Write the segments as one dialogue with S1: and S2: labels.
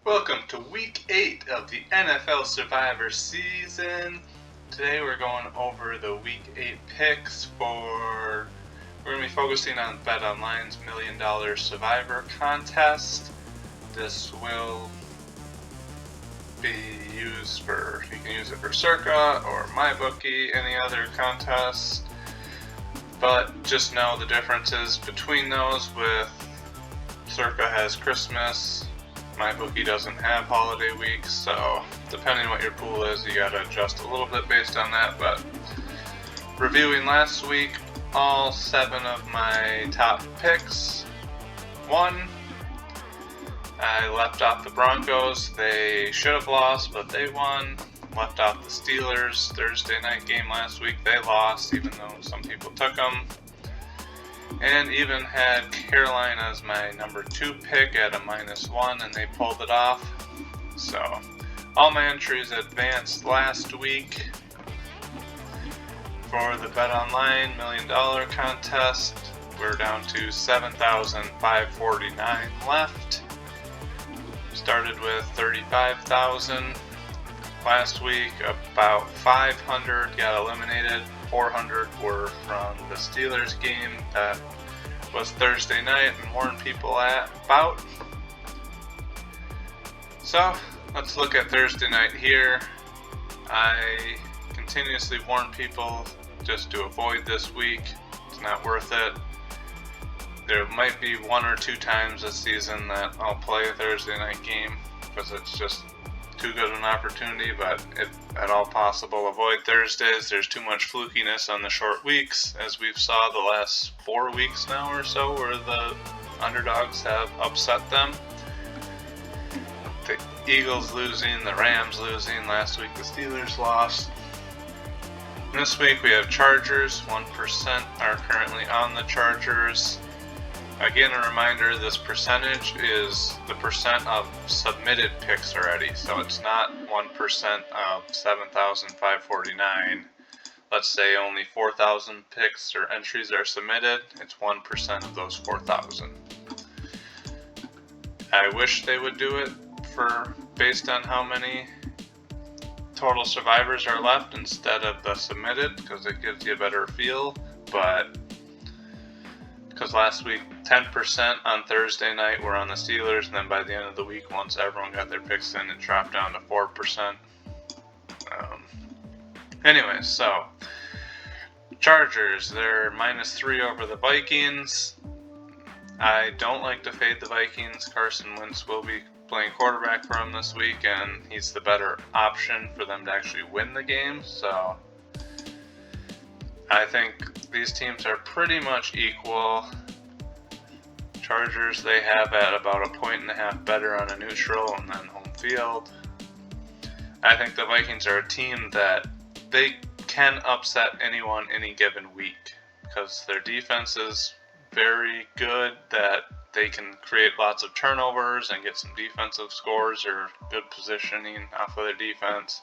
S1: Welcome to week 8 of the NFL Survivor season. Today we're going over the week 8 picks for... We're going to be focusing on BetOnline's $1 Million Survivor contest. This will be used for... You can use it for Circa or MyBookie, any other contest. But just know the differences between those. With Circa has Christmas, MyBookie doesn't have holiday weeks, so depending on what your pool is, you gotta adjust a little bit based on that. But reviewing last week, all 7 of my top picks won. I left off the Broncos. They should have lost, but they won. Left off the Steelers Thursday night game last week. They lost, even though some people took them. And even had Carolina as my number 2 pick at a -1, and they pulled it off. So, all my entries advanced last week. For the BetOnline $1 Million contest, we're down to 7,549 left. Started with 35,000 last week. About 500 got eliminated. 400 were from the Steelers game that was Thursday night and warned people about. So let's look at Thursday night here. I continuously warn people just to avoid this week. It's not worth it. There might be 1 or 2 times this season that I'll play a Thursday night game because it's just too good an opportunity, but if at all possible, avoid Thursdays. There's too much flukiness on the short weeks, as we've saw the last 4 weeks now or so, where the underdogs have upset them. The Eagles losing, the Rams losing. Last week the Steelers lost. This week we have Chargers. 1% are currently on the Chargers. Again, a reminder, this percentage is the percent of submitted picks already. So it's not 1% of 7,549. Let's say only 4,000 picks or entries are submitted. It's 1% of those 4,000. I wish they would do it based on how many total survivors are left instead of the submitted, because it gives you a better feel. But because last week 10% on Thursday night were on the Steelers, and then by the end of the week, once everyone got their picks in, it dropped down to 4%. Anyways, so Chargers, they're -3 over the Vikings. I don't like to fade the Vikings. Carson Wentz will be playing quarterback for them this week, and he's the better option for them to actually win the game. So I think these teams are pretty much equal. Chargers, they have at about 1.5 points better on a neutral and then home field. I think the Vikings are a team that they can upset anyone any given week because their defense is very good, that they can create lots of turnovers and get some defensive scores or good positioning off of their defense.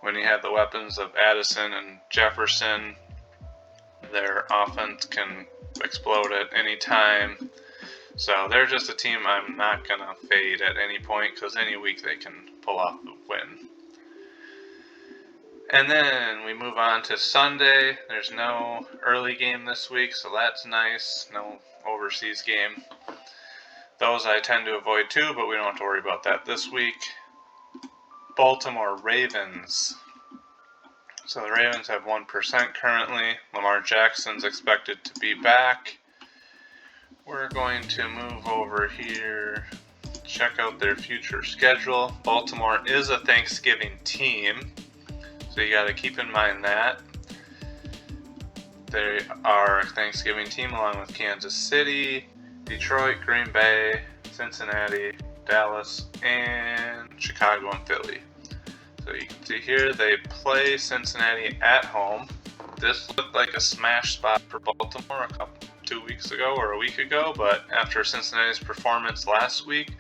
S1: When you have the weapons of Addison and Jefferson, their offense can explode at any time. So they're just a team I'm not going to fade at any point, because any week they can pull off the win. And then we move on to Sunday. There's no early game this week, so that's nice. No overseas game. Those I tend to avoid too, but we don't have to worry about that this week. Baltimore Ravens. So the Ravens have 1% currently. Lamar Jackson's expected to be back. We're going to move over here, check out their future schedule. Baltimore is a Thanksgiving team, so you got to keep in mind that. They are a Thanksgiving team along with Kansas City, Detroit, Green Bay, Cincinnati, Dallas, and Chicago and Philly. So you can see here they play Cincinnati at home. This looked like a smash spot for Baltimore 2 weeks ago or a week ago, but after Cincinnati's performance last week,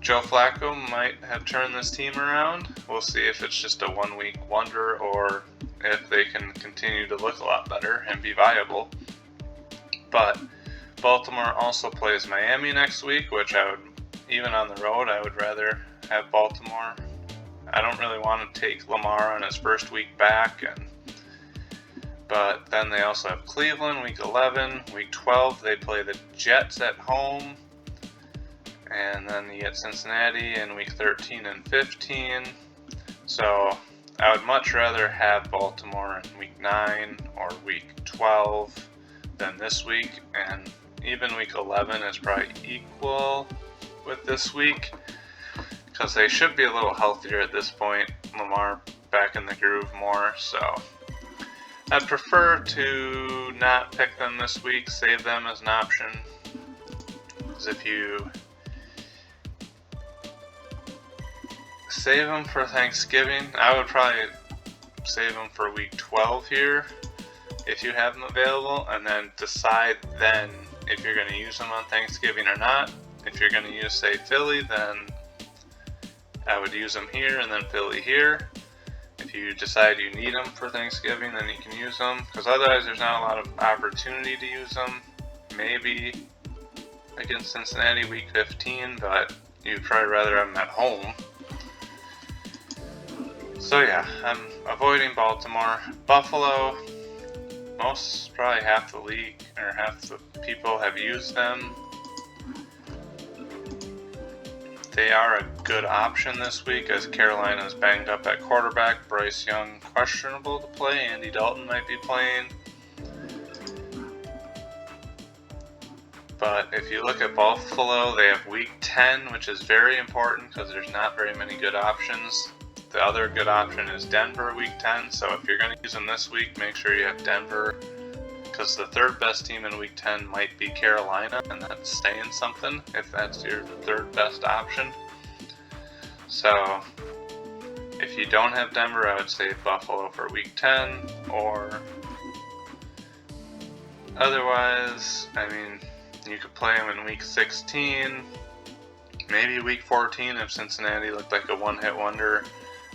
S1: Joe Flacco might have turned this team around. We'll see if it's just a 1-week wonder or if they can continue to look a lot better and be viable. But Baltimore also plays Miami next week, which I would even on the road, I would rather have Baltimore. I don't really want to take Lamar on his first week back, but then they also have Cleveland week 11. Week 12 they play the Jets at home, and then you get Cincinnati in week 13 and 15. So I would much rather have Baltimore in week 9 or week 12 than this week, and even week 11 is probably equal with this week because they should be a little healthier at this point. Lamar back in the groove more, so I'd prefer to not pick them this week, save them as an option, because if you save them for Thanksgiving, I would probably save them for week 12 here if you have them available, and then decide then if you're going to use them on Thanksgiving or not. If you're going to use, say, Philly, then I would use them here and then Philly here. If you decide you need them for Thanksgiving, then you can use them, because otherwise there's not a lot of opportunity to use them. Maybe against Cincinnati week 15, but you'd probably rather have them at home. So yeah, I'm avoiding Baltimore. Buffalo, probably half the league or half the people have used them. They are a good option this week as Carolina's banged up at quarterback. Bryce Young questionable to play. Andy Dalton might be playing. But if you look at Buffalo, they have week 10, which is very important because there's not very many good options. The other good option is Denver week 10. So if you're going to use them this week, make sure you have Denver, because the third best team in week 10 might be Carolina, and that's saying something if that's your third best option. So if you don't have Denver, I would say Buffalo for week 10, or otherwise, I mean, you could play them in week 16, maybe week 14 if Cincinnati looked like a one-hit wonder.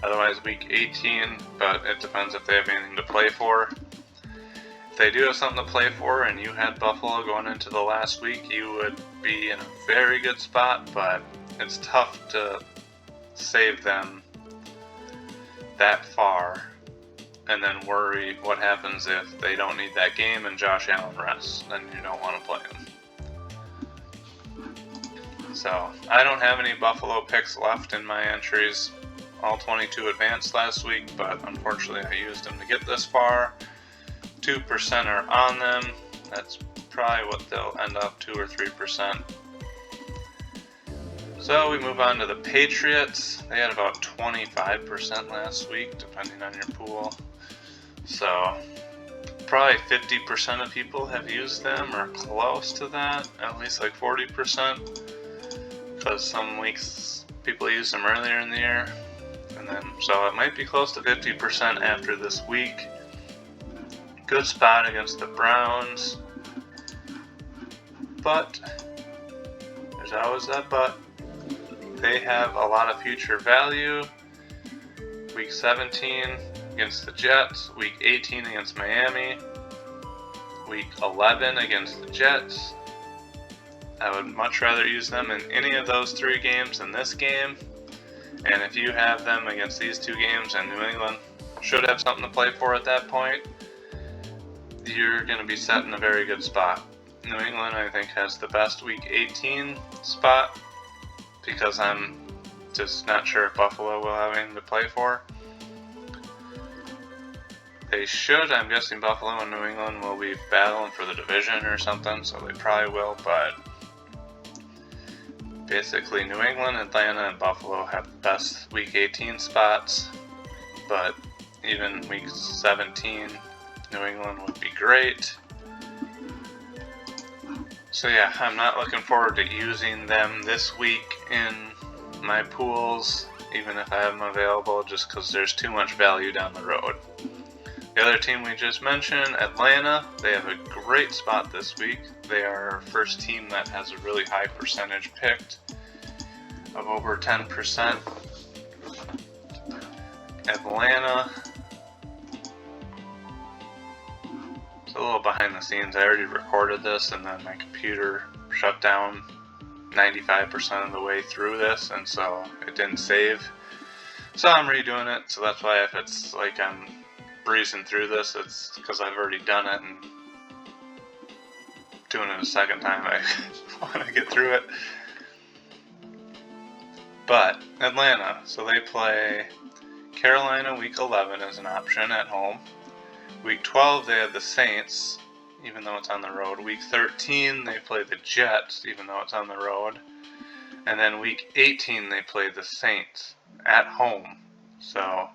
S1: Otherwise week 18, but it depends if they have anything to play for. If they do have something to play for and you had Buffalo going into the last week, you would be in a very good spot, but it's tough to save them that far and then worry what happens if they don't need that game and Josh Allen rests. Then you don't want to play him. So I don't have any Buffalo picks left in my entries. All 22 advanced last week, but unfortunately I used them to get this far. 2% are on them. That's probably what they'll end up, 2 or 3%. So we move on to the Patriots. They had about 25% last week, depending on your pool. So probably 50% of people have used them, or close to that, at least like 40%, because some weeks people use them earlier in the year. And then, so it might be close to 50% after this week. Good spot against the Browns. But, there's always that but. They have a lot of future value. Week 17 against the Jets. Week 18 against Miami. Week 11 against the Jets. I would much rather use them in any of those 3 games than this game. And if you have them against these 2 games and New England should have something to play for at that point, you're going to be set in a very good spot. New England, I think, has the best week 18 spot, because I'm just not sure if Buffalo will have anything to play for. They should. I'm guessing Buffalo and New England will be battling for the division or something, so they probably will, but basically New England, Atlanta, and Buffalo have the best week 18 spots, but even week 17, New England would be great. So yeah, I'm not looking forward to using them this week in my pools, even if I have them available, just because there's too much value down the road. The other team we just mentioned, Atlanta, they have a great spot this week. They are our first team that has a really high percentage picked of over 10%. Atlanta, it's a little behind the scenes. I already recorded this and then my computer shut down 95% of the way through this, and so it didn't save. So I'm redoing it, so that's why if it's like I'm breezing through this, it's because I've already done it, and doing it a second time, I want to get through it. But Atlanta, so they play Carolina week 11 as an option at home. Week 12 they have the Saints, even though it's on the road. Week 13 they play the Jets, even though it's on the road. And then week 18 they play the Saints at home. So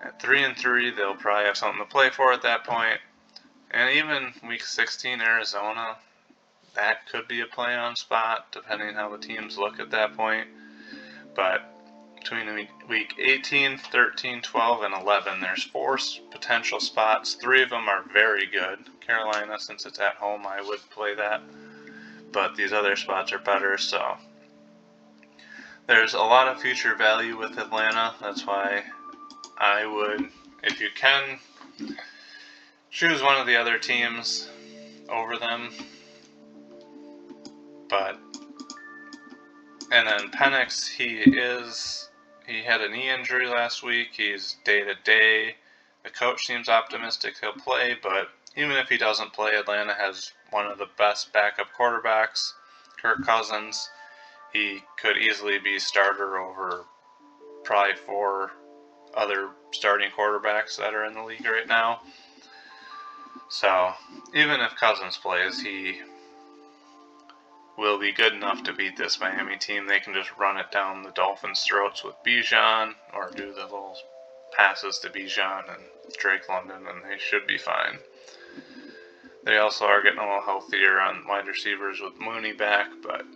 S1: at 3-3 they'll probably have something to play for at that point. And even week 16 Arizona, that could be a play-on spot depending on how the teams look at that point. But between week 18, 13, 12, and 11, there's 4 potential spots. 3 of them are very good. Carolina, since it's at home, I would play that. But these other spots are better, so there's a lot of future value with Atlanta. That's why I would, if you can, choose one of the other teams over them. And then Penix, he had a knee injury last week. He's day-to-day. The coach seems optimistic he'll play, but even if he doesn't play, Atlanta has one of the best backup quarterbacks, Kirk Cousins. He could easily be starter over probably 4 other starting quarterbacks that are in the league right now. So even if Cousins plays, he will be good enough to beat this Miami team. They can just run it down the Dolphins' throats with Bijan, or do the little passes to Bijan and Drake London, and they should be fine. They also are getting a little healthier on wide receivers with Mooney back, but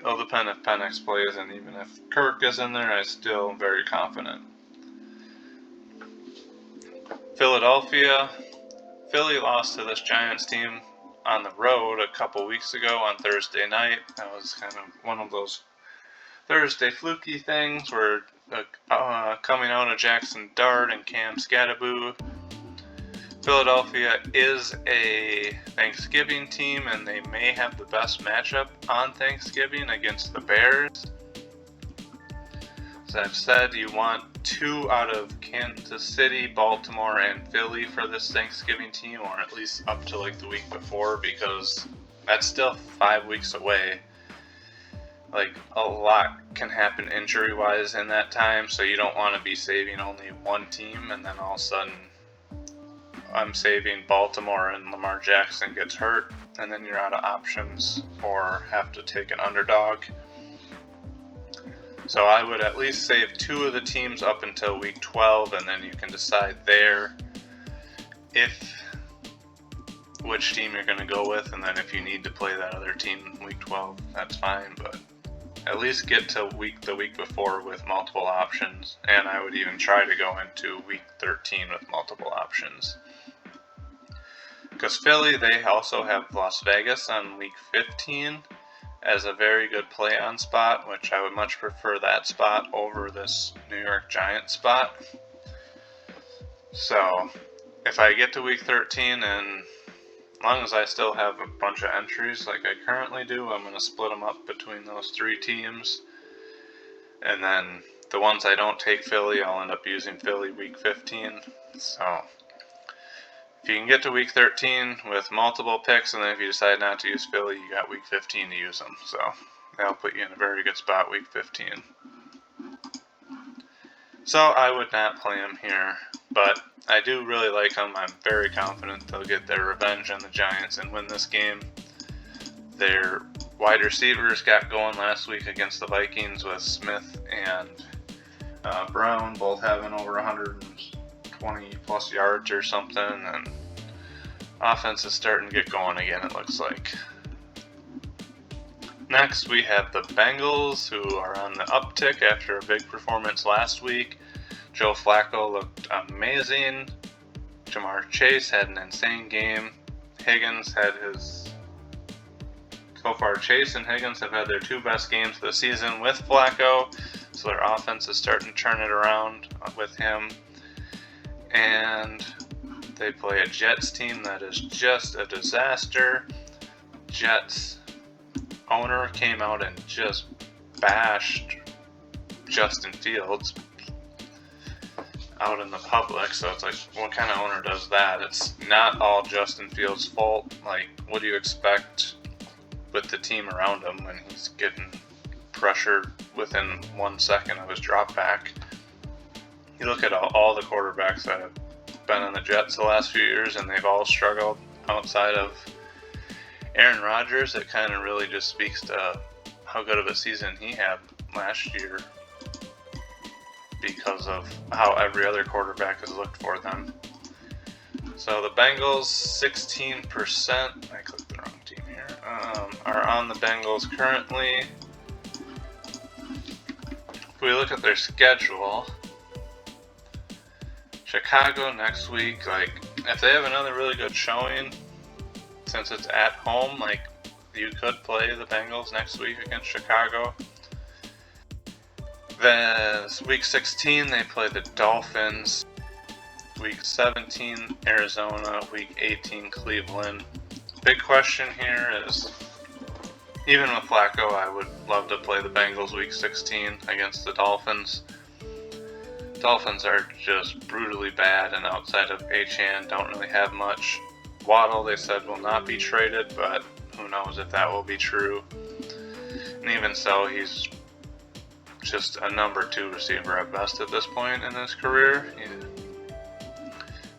S1: it'll depend if Penix plays, and even if Kirk is in there, I'm still very confident. Philadelphia. Philly lost to this Giants team on the road a couple weeks ago on Thursday night. That was kind of one of those Thursday fluky things where coming out of Jackson Dart and Cam Scattaboo. Philadelphia is a Thanksgiving team, and they may have the best matchup on Thanksgiving against the Bears. As I've said, you want 2 out of Kansas City, Baltimore, and Philly for this Thanksgiving team, or at least up to like the week before, because that's still 5 weeks away. Like, a lot can happen injury-wise in that time, so you don't want to be saving only one team, and then all of a sudden I'm saving Baltimore and Lamar Jackson gets hurt, and then you're out of options or have to take an underdog. So I would at least save 2 of the teams up until week 12, and then you can decide there which team you're going to go with, and then if you need to play that other team in week 12, that's fine, but at least get to the week before with multiple options, and I would even try to go into week 13 with multiple options. Because Philly, they also have Las Vegas on week 15 as a very good play-on spot, which I would much prefer that spot over this New York Giants spot. So if I get to week 13, and as long as I still have a bunch of entries like I currently do, I'm going to split them up between those 3 teams. And then the ones I don't take Philly, I'll end up using Philly week 15. So if you can get to week 13 with multiple picks, and then if you decide not to use Philly, you got week 15 to use them. So that'll put you in a very good spot week 15. So I would not play them here, but I do really like them. I'm very confident they'll get their revenge on the Giants and win this game. Their wide receivers got going last week against the Vikings with Smith and Brown, both having over 120 plus yards or something, and offense is starting to get going again, it looks like. Next, we have the Bengals, who are on the uptick after a big performance last week. Joe Flacco looked amazing. Jamar Chase had an insane game. Higgins had his... So far, Chase and Higgins have had their 2 best games of the season with Flacco, so their offense is starting to turn it around with him. And they play a Jets team that is just a disaster. Jets owner came out and just bashed Justin Fields out in the public, so it's like, what kind of owner does that? It's not all Justin Fields' fault. Like, what do you expect with the team around him when he's getting pressured within 1 second of his drop back? You look at all the quarterbacks that have been on the Jets the last few years, and they've all struggled outside of Aaron Rodgers. It kind of really just speaks to how good of a season he had last year because of how every other quarterback has looked for them. So the Bengals, 16%, I clicked the wrong team here, are on the Bengals currently. If we look at their schedule, Chicago next week, like, if they have another really good showing, since it's at home, like, you could play the Bengals next week against Chicago. Then week 16, they play the Dolphins. Week 17, Arizona. Week 18, Cleveland. Big question here is, even with Flacco, I would love to play the Bengals week 16 against the Dolphins. Dolphins are just brutally bad, and outside of Achane, don't really have much. Waddle, they said, will not be traded, but who knows if that will be true. And even so, he's just a number 2 receiver at best at this point in his career.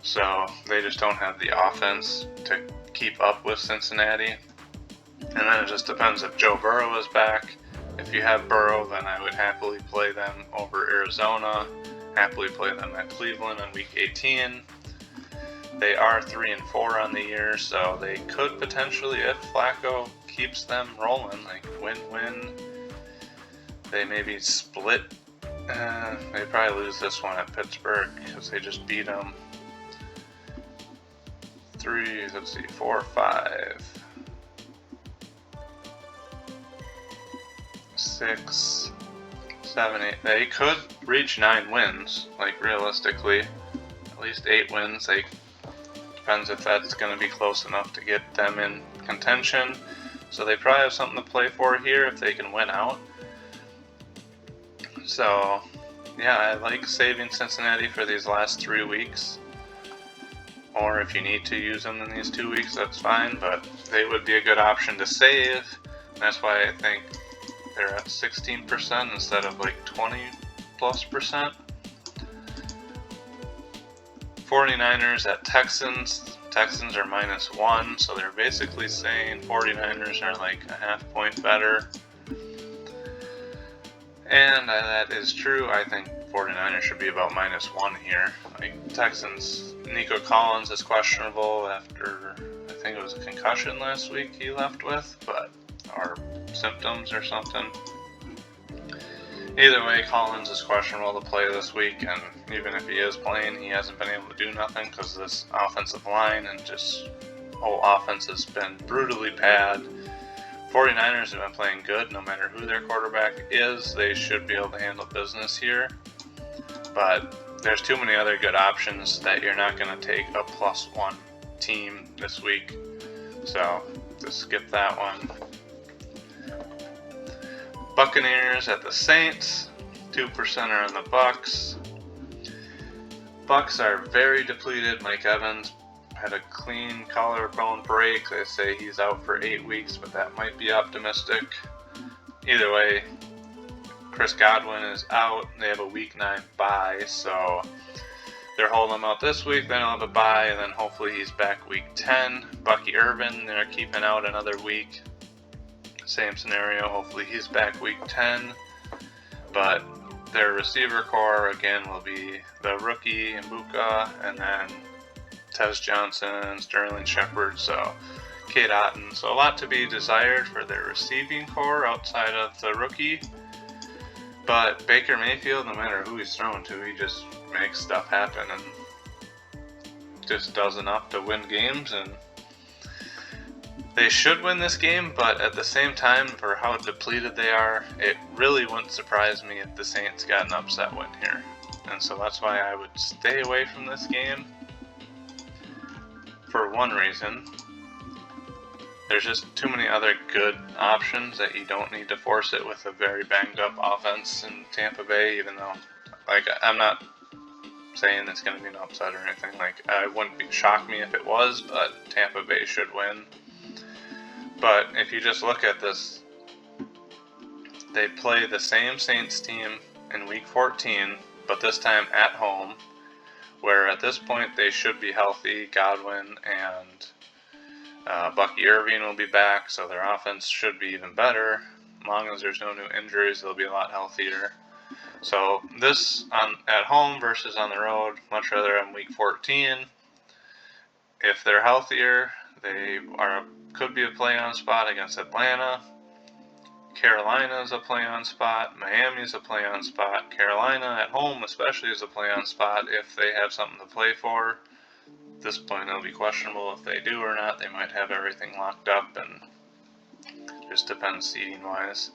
S1: So they just don't have the offense to keep up with Cincinnati. And then it just depends if Joe Burrow is back. If you have Burrow, then I would happily play them over Arizona, happily play them at Cleveland on week 18. They are 3-4 on the year, so they could potentially, if Flacco keeps them rolling, like win-win. They maybe split. They probably lose this one at Pittsburgh because they just beat them. 4, 5, 6, 7, 8. They could reach 9 wins, like realistically. At least 8 wins. They depends if that's going to be close enough to get them in contention. So they probably have something to play for here if they can win out. So, yeah, I like saving Cincinnati for these last 3 weeks. Or if you need to use them in these 2 weeks, that's fine. But they would be a good option to save. And that's why I think they're at 16% instead of like 20+%. 49ers at Texans. Texans are -1, so they're basically saying 49ers are like a half point better. And that is true. I think 49ers should be about -1 here. Like, Texans, Nico Collins is questionable after, I think it was a concussion last week he left with, or symptoms or something. Either way, Collins is questionable to play this week, and even if he is playing, he hasn't been able to do nothing because this offensive line and just whole offense has been brutally bad. 49ers have been playing good no matter who their quarterback is. They should be able to handle business here. But there's too many other good options that you're not going to take a +1 team this week. So just skip that one. Buccaneers at the Saints. 2% are on the Bucks. Bucks are very depleted. Mike Evans had a clean collarbone break. They say he's out for 8 weeks, but that might be optimistic. Either way, Chris Godwin is out. They have a week 9 bye, so they're holding him out this week. Then he'll have a bye, and then hopefully he's back week 10. Bucky Irvin, they're keeping out another week. Same scenario. Hopefully he's back week 10. But their receiver core, again, will be the rookie Mbuka, and then Tez Johnson, Sterling Shepard, so Kate Otten. So a lot to be desired for their receiving core outside of the rookie. But Baker Mayfield, no matter who he's thrown to, he just makes stuff happen and just does enough to win games. And they should win this game, but at the same time, for how depleted they are, it really wouldn't surprise me if the Saints got an upset win here. And so that's why I would stay away from this game. For one reason, there's just too many other good options that you don't need to force it with a very banged up offense in Tampa Bay, even though, I'm not saying it's going to be an upset or anything. It wouldn't shock me if it was, but Tampa Bay should win. But if you just look at this, they play the same Saints team in Week 14, but this time at home, where at this point they should be healthy. Godwin and Bucky Irving will be back, so their offense should be even better. As long as there's no new injuries, they'll be a lot healthier. So this at home versus on the road, much rather on Week 14. If they're healthier, they could be a play-on spot against Atlanta. Carolina's a play-on spot. Miami's a play-on spot. Carolina at home especially is a play-on spot if they have something to play for. At this point it'll be questionable if they do or not. They might have everything locked up, and just depends seeding-wise.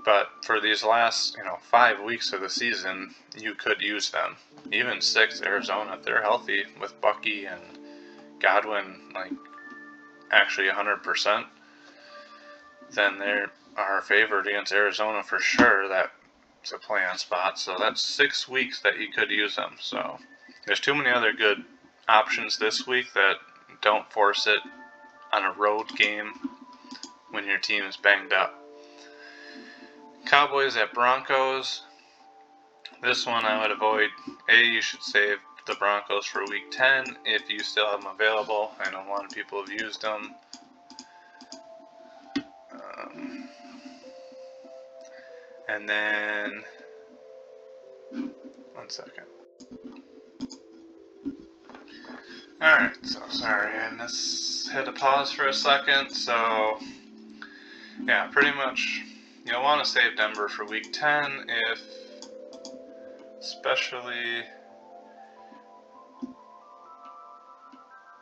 S1: But for these last 5 weeks of the season, you could use them. Even 6, Arizona, if they're healthy with Bucky and Godwin actually 100%, then they are favored against Arizona for sure. That's a play-on spot. So that's 6 weeks that you could use them. So there's too many other good options this week that don't force it on a road game when your team is banged up. Cowboys at Broncos. This one I would avoid. You should save the Broncos for Week 10 if you still have them available. I know a lot of people have used them. And then, one second. Alright, so sorry, I just had to pause for a second. So, yeah, pretty much you'll want to save Denver for Week 10 especially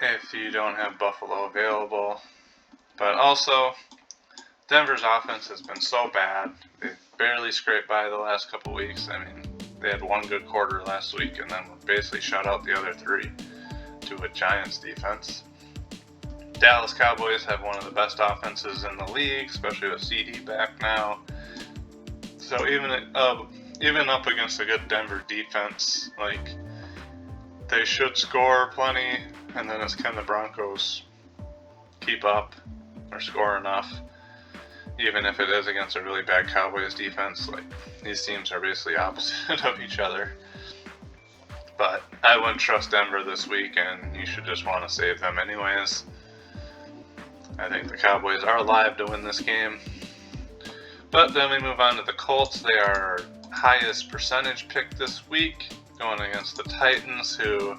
S1: if you don't have Buffalo available. But also, Denver's offense has been so bad. They've barely scraped by the last couple weeks. I mean, they had one good quarter last week and then basically shut out the other 3 to a Giants defense. Dallas Cowboys have one of the best offenses in the league, especially with CD back now. So even up against a good Denver defense, they should score plenty, and then it's can the Broncos keep up or score enough. Even if it is against a really bad Cowboys defense, these teams are basically opposite of each other. But I wouldn't trust Denver this week, and you should just want to save them anyways. I think the Cowboys are live to win this game. But then we move on to the Colts. They are highest percentage pick this week, going against the Titans, who,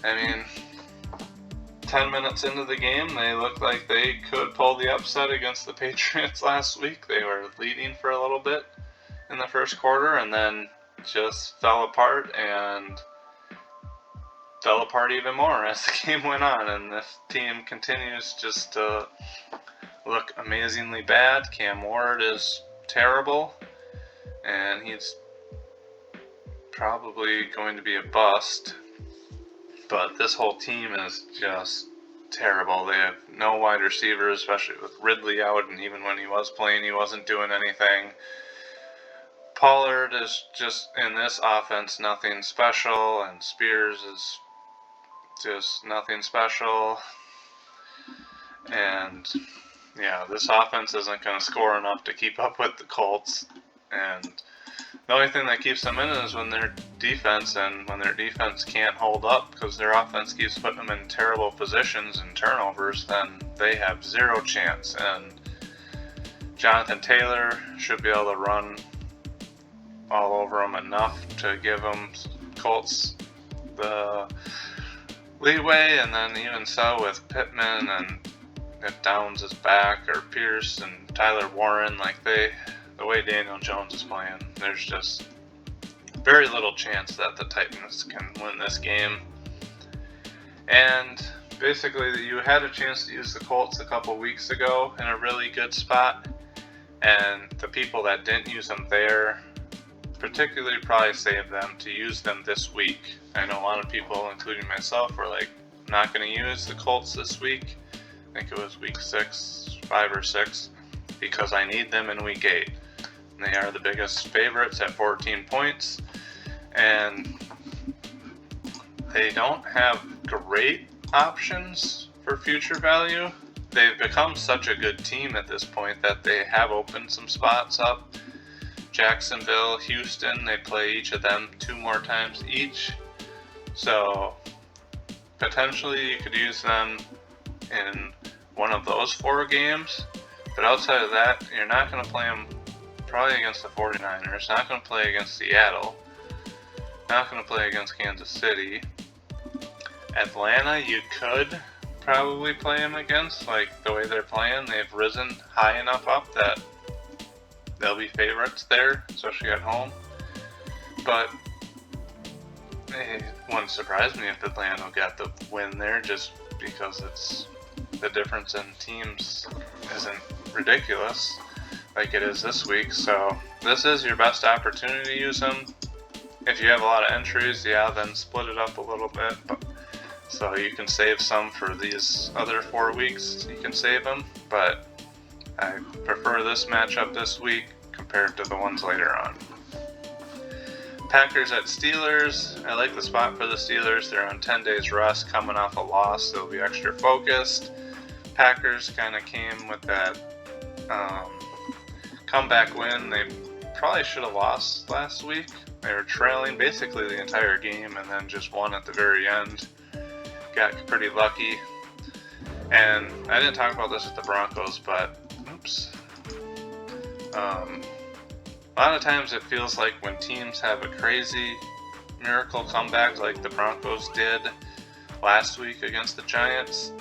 S1: 10 minutes into the game, they looked like they could pull the upset against the Patriots last week. They were leading for a little bit in the first quarter and then just fell apart even more as the game went on. And this team continues just to look amazingly bad. Cam Ward is terrible, and he's probably going to be a bust. But this whole team is just terrible. They have no wide receivers, especially with Ridley out, and even when he was playing, he wasn't doing anything. Pollard is just, in this offense, nothing special, and Spears is just nothing special. And, yeah, this offense isn't going to score enough to keep up with the Colts. And the only thing that keeps them in is when their defense can't hold up because their offense keeps putting them in terrible positions and turnovers, then they have zero chance. And Jonathan Taylor should be able to run all over them enough to give them Colts the leeway. And then even so with Pittman, and if Downs is back, or Pierce and Tyler Warren, the way Daniel Jones is playing, there's just very little chance that the Titans can win this game. And basically, you had a chance to use the Colts a couple weeks ago in a really good spot, and the people that didn't use them there, particularly probably saved them to use them this week. I know a lot of people, including myself, were not going to use the Colts this week. I think it was week 5 or 6, because I need them in week 8. And they are the biggest favorites at 14 points, and they don't have great options for future value. They've become such a good team at this point that they have opened some spots up. Jacksonville, Houston, they play each of them 2 more times each. So potentially you could use them in one of those 4 games. But outside of that, you're not going to play them probably against the 49ers, not going to play against Seattle, not going to play against Kansas City. Atlanta, you could probably play them against. Like, the way they're playing, they've risen high enough up that they'll be favorites there, especially at home. But it wouldn't surprise me if Atlanta got the win there, just because it's the difference in teams isn't ridiculous like it is this week. So this is your best opportunity to use them. If you have a lot of entries, yeah, then split it up a little bit, but so you can save some for these other 4 weeks. You can save them, but I prefer this matchup this week compared to the ones later on. Packers at Steelers. I like the spot for the Steelers. They're on 10 days rest, coming off a loss. They'll be extra focused. Packers kind of came with that comeback win. They probably should have lost last week. They were trailing basically the entire game and then just won at the very end. Got pretty lucky. And I didn't talk about this with the Broncos, but a lot of times it feels like when teams have a crazy miracle comeback like the Broncos did last week against the Giants,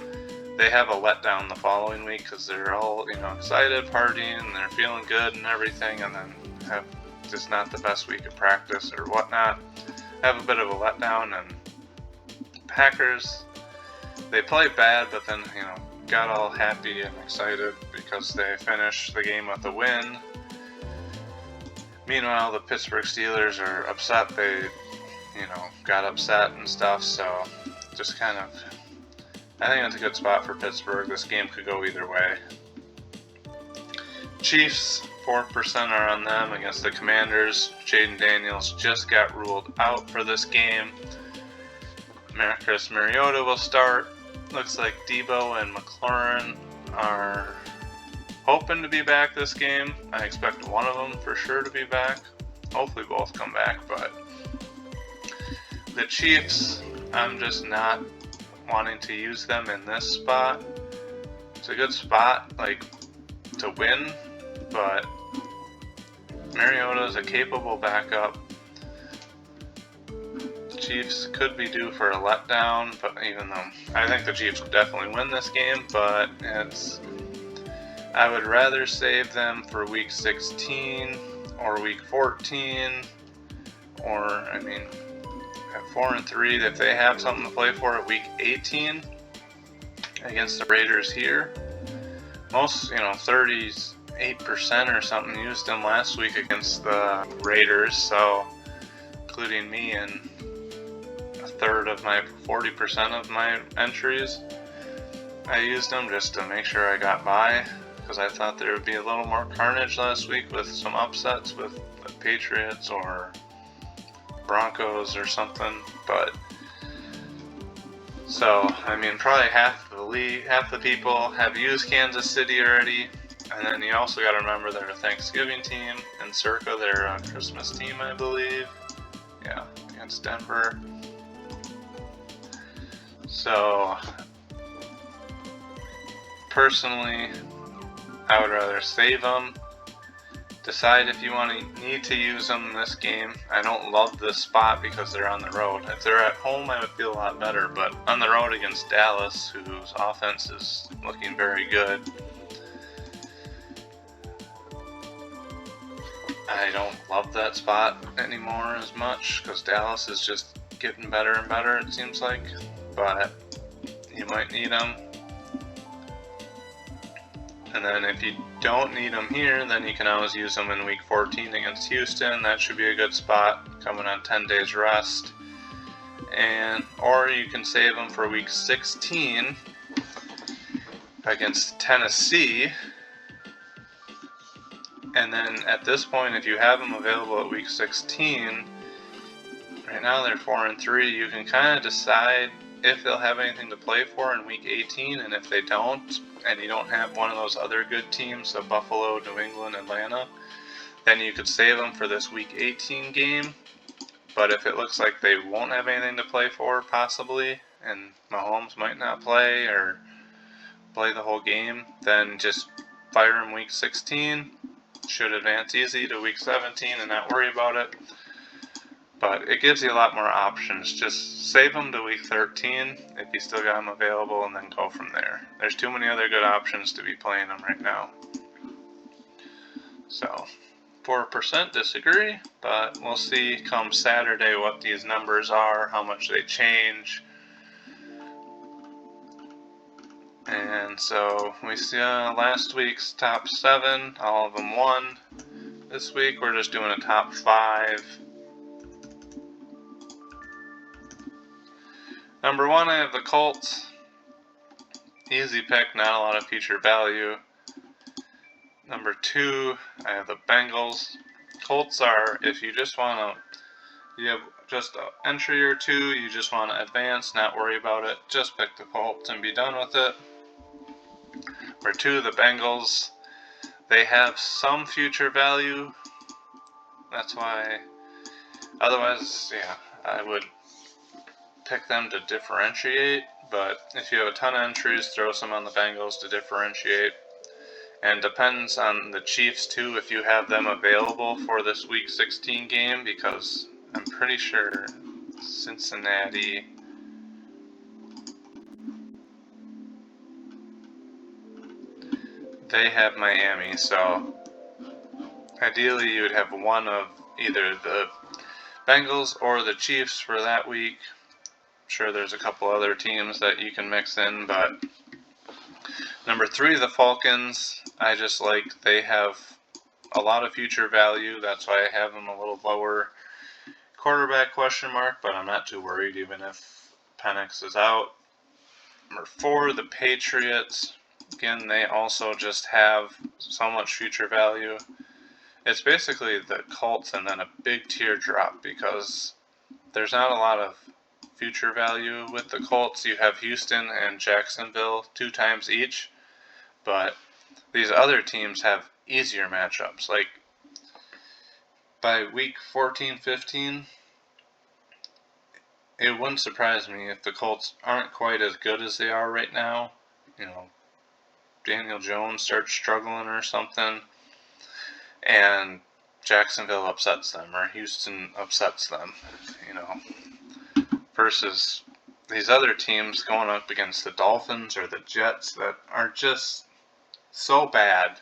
S1: they have a letdown the following week because they're all, excited, partying, and they're feeling good and everything, and then have just not the best week of practice or whatnot. Have a bit of a letdown, and Packers, they played bad, but then, got all happy and excited because they finished the game with a win. Meanwhile, the Pittsburgh Steelers are upset. They, got upset and stuff, so just kind of, I think that's a good spot for Pittsburgh. This game could go either way. Chiefs, 4% are on them against the Commanders. Jaden Daniels just got ruled out for this game. Marcus Mariota will start. Looks like Debo and McLaurin are hoping to be back this game. I expect one of them for sure to be back. Hopefully both come back, but the Chiefs, I'm just not wanting to use them in this spot. It's a good spot, to win, but Mariota is a capable backup. The Chiefs could be due for a letdown, but even though I think the Chiefs would definitely win this game, but I would rather save them for week 16 or week 14, or, at 4-3, if they have something to play for at week 18 against the Raiders here. Most, 38% or something used them last week against the Raiders, so including me in a third of my 40% of my entries, I used them just to make sure I got by, because I thought there would be a little more carnage last week with some upsets with the Patriots or Broncos or something. But so probably half the people have used Kansas City already, and then you also got to remember they're a Thanksgiving team, and Circa they're a Christmas team, I believe. Yeah, against Denver. So personally, I would rather save them. Decide if you need to use them in this game. I don't love this spot because they're on the road. If they're at home, I would feel a lot better, but on the road against Dallas, whose offense is looking very good, I don't love that spot anymore as much because Dallas is just getting better and better, it seems like, but you might need them. And then if you don't need them here, then you can always use them in week 14 against Houston. That should be a good spot, coming on 10 days rest. Or you can save them for week 16 against Tennessee. And then at this point, if you have them available at week 16, right now they're 4-3. You can kind of decide if they'll have anything to play for in week 18, and if they don't, and you don't have one of those other good teams, so Buffalo, New England, Atlanta, then you could save them for this week 18 game. But if it looks like they won't have anything to play for, possibly, and Mahomes might not play or play the whole game, then just fire him week 16. Should advance easy to week 17 and not worry about it. But it gives you a lot more options. Just save them to week 13 if you still got them available, and then go from there. There's too many other good options to be playing them right now. So 4% disagree, but we'll see come Saturday what these numbers are, how much they change. And so we see last week's top 7, all of them won. This week we're just doing a top 5. Number 1, I have the Colts. Easy pick, not a lot of future value. Number 2, I have the Bengals. Colts are, if you just want to, you have just an entry or two, you just want to advance, not worry about it, just pick the Colts and be done with it. Number 2, the Bengals. They have some future value. That's why, otherwise, yeah, I would pick them to differentiate. But if you have a ton of entries, throw some on the Bengals to differentiate. And depends on the Chiefs too, if you have them available for this week 16 game, because I'm pretty sure Cincinnati, they have Miami, so ideally you would have one of either the Bengals or the Chiefs for that week. I'm sure there's a couple other teams that you can mix in, but number 3, the Falcons, I just like, they have a lot of future value. That's why I have them a little lower. Quarterback question mark, but I'm not too worried even if Penix is out. Number 4, the Patriots. Again, they also just have so much future value. It's basically the Colts and then a big teardrop, because there's not a lot of future value with the Colts. You have Houston and Jacksonville 2 times each, but these other teams have easier matchups. Like by week 14, 15, it wouldn't surprise me if the Colts aren't quite as good as they are right now. You know, Daniel Jones starts struggling or something, and Jacksonville upsets them, or Houston upsets them, you know, versus these other teams going up against the Dolphins or the Jets that are just so bad.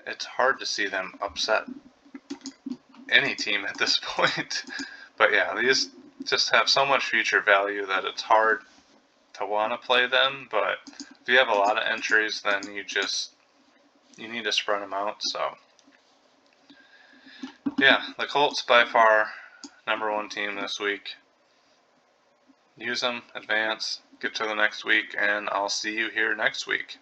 S1: It's hard to see them upset any team at this point. But yeah, these just have so much future value that it's hard to want to play them. But if you have a lot of entries, then you need to spread them out. So yeah, the Colts by far number 1 team this week. Use them, advance, get to the next week, and I'll see you here next week.